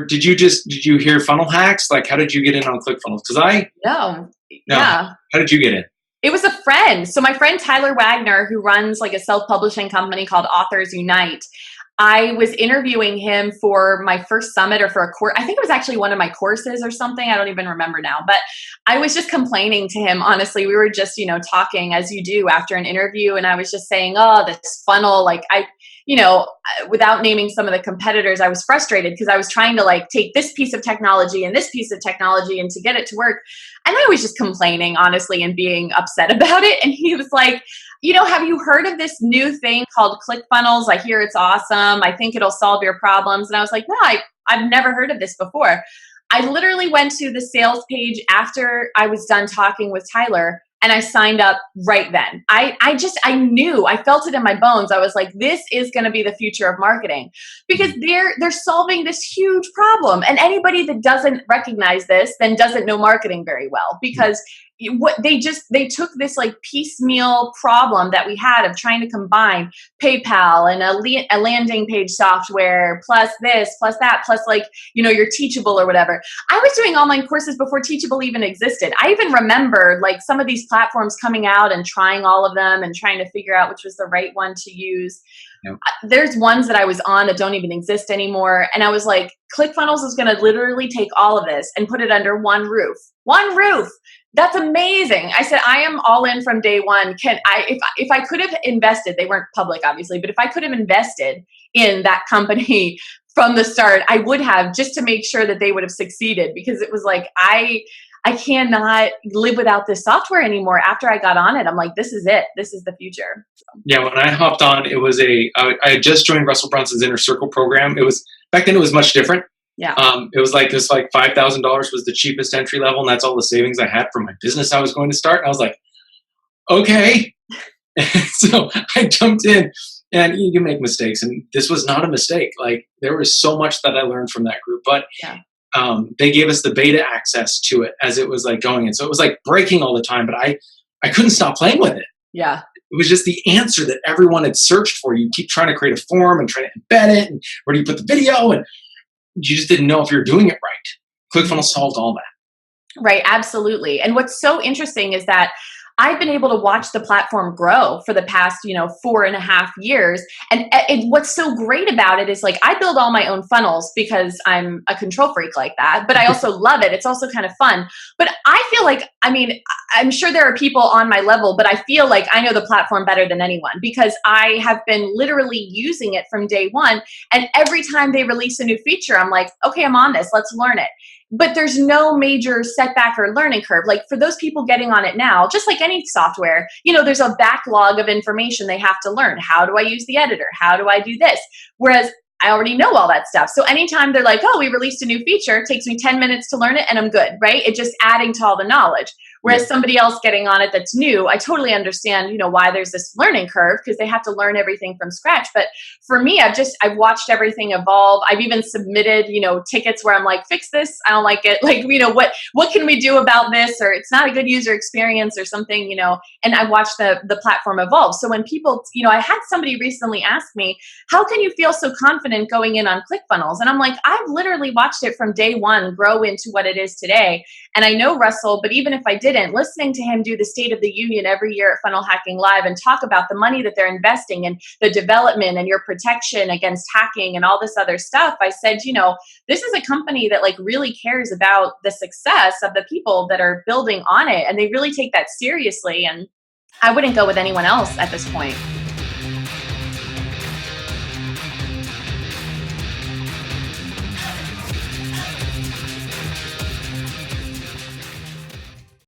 did you hear funnel hacks? Like, how did you get in on ClickFunnels? No. No. Yeah. How did you get in? It was a friend. So my friend Tyler Wagner, who runs like a self-publishing company called Authors Unite, I was interviewing him for my first summit or for a course. I think it was actually one of my courses or something. I don't even remember now, but I was just complaining to him. Honestly, we were just, talking as you do after an interview. And I was just saying, oh, this funnel, without naming some of the competitors, I was frustrated because I was trying to take this piece of technology and this piece of technology and to get it to work. And I was just complaining, honestly, and being upset about it. And he was like, have you heard of this new thing called ClickFunnels? I hear it's awesome. I think it'll solve your problems. And I was like, no, I've never heard of this before. I literally went to the sales page after I was done talking with Tyler, and I signed up right then. I knew, I felt it in my bones. I was like, this is going to be the future of marketing, because they're solving this huge problem. And anybody that doesn't recognize this then doesn't know marketing very well, because they took this piecemeal problem that we had of trying to combine PayPal and a landing page software plus this plus that plus your Teachable or whatever. I was doing online courses before Teachable even existed. I even remember some of these platforms coming out and trying all of them and trying to figure out which was the right one to use. Yep. There's ones that I was on that don't even exist anymore. And I was like, ClickFunnels is going to literally take all of this and put it under one roof. One roof. That's amazing. I said, I am all in from day one. If I could have invested, they weren't public, obviously, but if I could have invested in that company from the start, I would have, just to make sure that they would have succeeded, because it was like, I cannot live without this software anymore. After I got on it, I'm like, this is it. This is the future. So. Yeah, when I hopped on, it was I had just joined Russell Brunson's Inner Circle program. Back then it was much different. Yeah. It was like $5,000 was the cheapest entry level, and that's all the savings I had for my business I was going to start. And I was like, okay. So I jumped in, and you can make mistakes, and this was not a mistake. There was so much that I learned from that group, but they gave us the beta access to it as it was going in. So it was breaking all the time, but I couldn't stop playing with it. Yeah. It was just the answer that everyone had searched for. You keep trying to create a form and try to embed it, and where do you put the video, and you just didn't know if you were doing it right. ClickFunnels solved all that. Right, absolutely. And what's so interesting is that I've been able to watch the platform grow for the past, 4.5 years. And what's so great about it is I build all my own funnels because I'm a control freak like that, but I also love it. It's also kind of fun. But I feel I'm sure there are people on my level, but I feel like I know the platform better than anyone, because I have been literally using it from day one. And every time they release a new feature, I'm like, okay, I'm on this. Let's learn it. But there's no major setback or learning curve. For those people getting on it now, just like any software, there's a backlog of information they have to learn. How do I use the editor? How do I do this? Whereas I already know all that stuff. So anytime they're like, oh, we released a new feature, it takes me 10 minutes to learn it and I'm good, right? It's just adding to all the knowledge. Whereas somebody else getting on it that's new, I totally understand, why there's this learning curve, because they have to learn everything from scratch. But for me, I've watched everything evolve. I've even submitted, tickets where I'm like, fix this. I don't like it. What can we do about this? Or it's not a good user experience or something, and I watched the platform evolve. So when people, I had somebody recently ask me, how can you feel so confident going in on ClickFunnels? And I'm like, I've literally watched it from day one grow into what it is today. And I know Russell, but even if I didn't, listening to him do the State of the Union every year at Funnel Hacking Live and talk about the money that they're investing in the development and your protection against hacking and all this other stuff, I said, this is a company that really cares about the success of the people that are building on it. And they really take that seriously. And I wouldn't go with anyone else at this point.